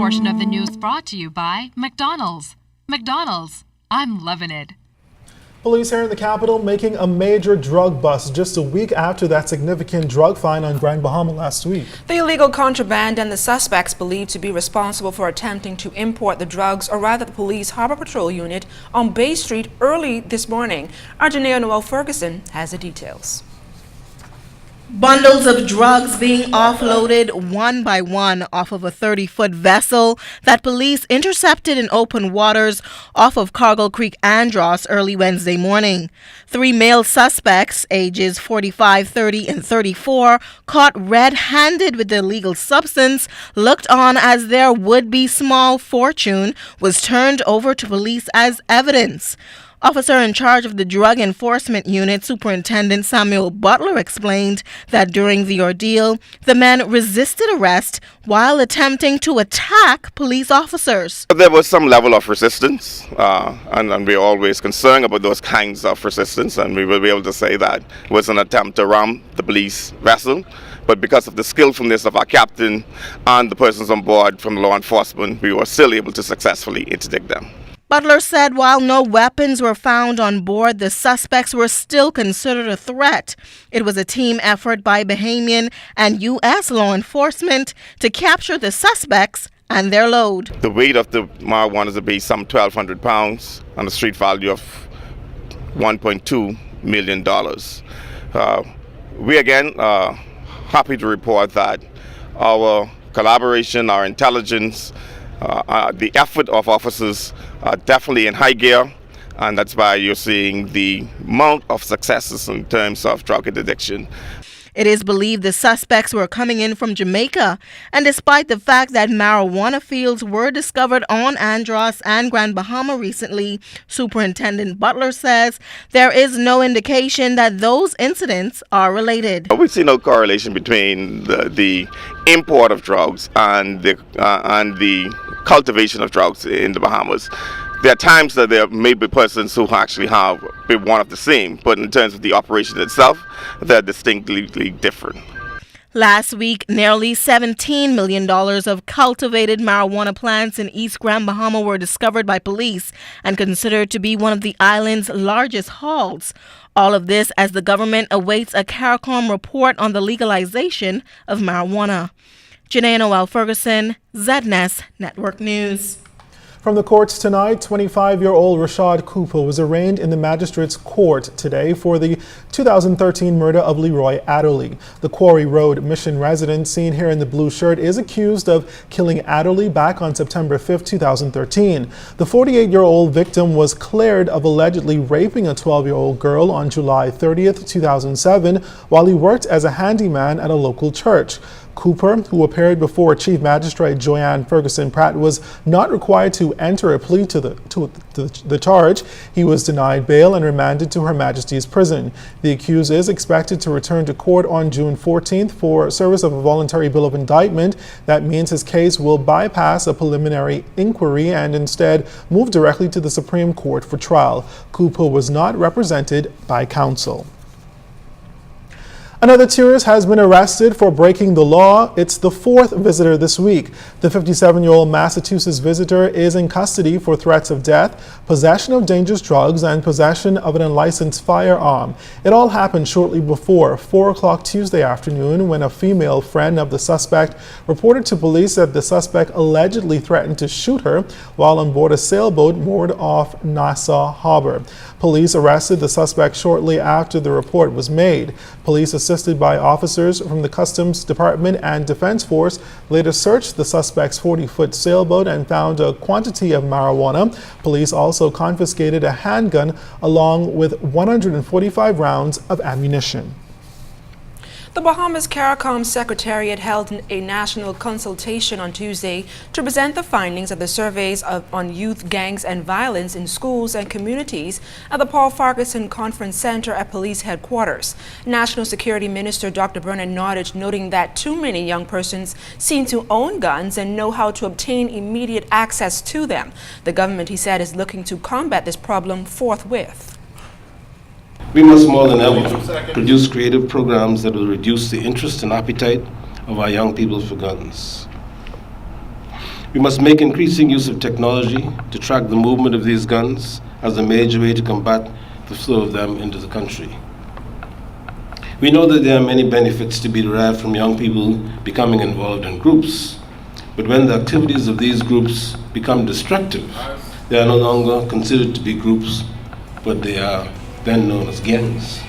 portion of the news brought to you by McDonald's. McDonald's, I'm loving it. Police here in the capital making a major drug bust just a week after that significant drug find on Grand Bahama last week. The illegal contraband and the suspects believed to be responsible for attempting to import the drugs, or rather the police harbor patrol unit on Bay Street early this morning. Our Janelle Noel Ferguson has the details. Bundles of drugs being offloaded one by one off of a 30-foot vessel that police intercepted in open waters off of Cargill Creek, Andros, early Wednesday morning. 3 male suspects, ages 45, 30, and 34, caught red-handed with the illegal substance, looked on as their would-be small fortune was turned over to police as evidence. Officer in charge of the Drug Enforcement Unit, Superintendent Samuel Butler, explained that during the ordeal, the men resisted arrest while attempting to attack police officers. There was some level of resistance, and we're always concerned about those kinds of resistance, and we will be able to say that it was an attempt to ram the police vessel. But because of the skillfulness of our captain and the persons on board from law enforcement, we were still able to successfully interdict them. Butler said while no weapons were found on board, the suspects were still considered a threat. It was a team effort by Bahamian and U.S. law enforcement to capture the suspects and their load. The weight of the marijuana is to be some 1,200 pounds and a street value of $1.2 million. We again are happy to report that our collaboration, our intelligence, the effort of officers are definitely in high gear, and that's why you're seeing the amount of successes in terms of drug interdiction. It is believed the suspects were coming in from Jamaica, and despite the fact that marijuana fields were discovered on Andros and Grand Bahama recently, Superintendent Butler says there is no indication that those incidents are related. We see no correlation between the import of drugs and the cultivation of drugs in the Bahamas. There are times that there may be persons who actually have been one of the same, but in terms of the operation itself, they're distinctly different. Last week, nearly $17 million of cultivated marijuana plants in East Grand Bahama were discovered by police and considered to be one of the island's largest hauls. All of this as the government awaits a CARICOM report on the legalization of marijuana. Janae Noel Ferguson, ZNES Network News. From the courts tonight, 25-year-old Rashad Cooper was arraigned in the magistrate's court today for the 2013 murder of Leroy Adderley. The Quarry Road Mission resident seen here in the blue shirt is accused of killing Adderley back on September 5, 2013. The 48-year-old victim was cleared of allegedly raping a 12-year-old girl on July 30, 2007, while he worked as a handyman at a local church. Cooper, who appeared before Chief Magistrate Joanne Ferguson Pratt, was not required to enter a plea to the charge. He was denied bail and remanded to Her Majesty's prison. The accused is expected to return to court on June 14th for service of a voluntary bill of indictment. That means his case will bypass a preliminary inquiry and instead move directly to the Supreme Court for trial. Cooper was not represented by counsel. Another tourist has been arrested for breaking the law. It's the fourth visitor this week. The 57-year-old Massachusetts visitor is in custody for threats of death, possession of dangerous drugs, and possession of an unlicensed firearm. It all happened shortly before 4 o'clock Tuesday afternoon when a female friend of the suspect reported to police that the suspect allegedly threatened to shoot her while on board a sailboat moored off Nassau Harbor. Police arrested the suspect shortly after the report was made. Police assisted by officers from the Customs Department and Defense Force later searched the suspect's 40-foot sailboat and found a quantity of marijuana. Police also confiscated a handgun along with 145 rounds of ammunition. The Bahamas CARICOM Secretariat held a national consultation on Tuesday to present the findings of the surveys on youth gangs and violence in schools and communities at the Paul Farquharson Conference Center at Police Headquarters. National Security Minister Dr. Bernard Nottage noting that too many young persons seem to own guns and know how to obtain immediate access to them. The government, he said, is looking to combat this problem forthwith. We must more than ever produce creative programs that will reduce the interest and appetite of our young people for guns. We must make increasing use of technology to track the movement of these guns as a major way to combat the flow of them into the country. We know that there are many benefits to be derived from young people becoming involved in groups, but when the activities of these groups become destructive, they are no longer considered to be groups, but they are then known as gangs.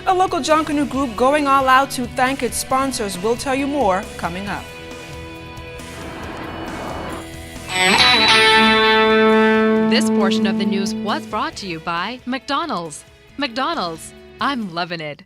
A local Junkanoo group going all out to thank its sponsors. We'll tell you more coming up. This portion of the news was brought to you by McDonald's. McDonald's, I'm loving it.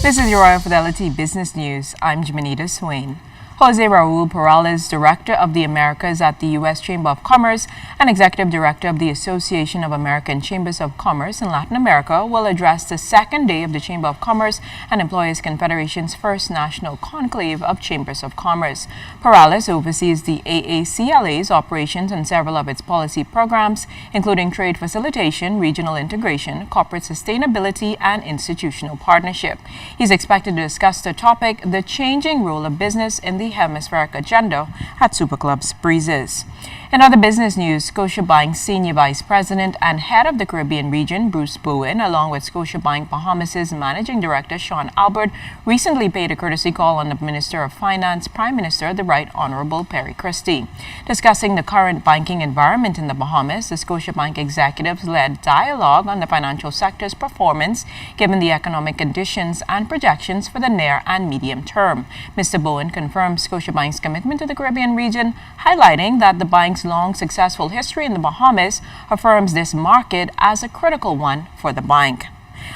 This is your Royal Fidelity Business News. I'm Jimenita Swain. Jose Raul Perales, Director of the Americas at the U.S. Chamber of Commerce and Executive Director of the Association of American Chambers of Commerce in Latin America, will address the second day of the Chamber of Commerce and Employers Confederation's first national conclave of Chambers of Commerce. Perales oversees the AACLA's operations and several of its policy programs, including trade facilitation, regional integration, corporate sustainability, and institutional partnership. He's expected to discuss the topic, the changing role of business in the hemispheric agenda, at Superclub's Breezes. In other business news, Scotiabank Senior Vice President and Head of the Caribbean region, Bruce Bowen, along with Scotiabank Bahamas' Managing Director, Sean Albert, recently paid a courtesy call on the Minister of Finance, Prime Minister, the Right Honorable Perry Christie. Discussing the current banking environment in the Bahamas, the Scotiabank executives led dialogue on the financial sector's performance, given the economic conditions and projections for the near and medium term. Mr. Bowen confirmed Scotiabank's commitment to the Caribbean region, highlighting that the bank's long successful history in the Bahamas affirms this market as a critical one for the bank.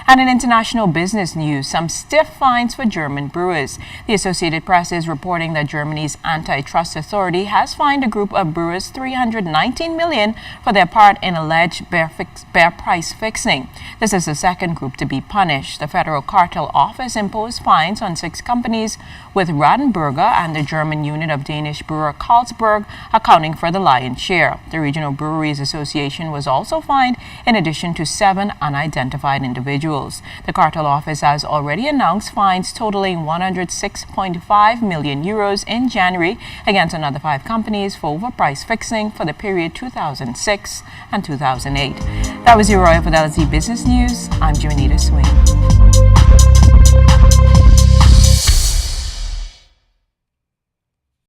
And in international business news, some stiff fines for German brewers. The Associated Press is reporting that Germany's antitrust authority has fined a group of brewers $319 million for their part in alleged beer price fixing. This is the second group to be punished. The Federal Cartel Office imposed fines on 6 companies, with Radenburger and the German unit of Danish brewer Carlsberg accounting for the lion's share. The Regional Breweries Association was also fined, in addition to 7 unidentified individuals. The cartel office has already announced fines totaling 106.5 million euros in January against another 5 companies for overprice fixing for the period 2006 and 2008. That was your Royal Fidelity Business News. I'm Jimenita Swing.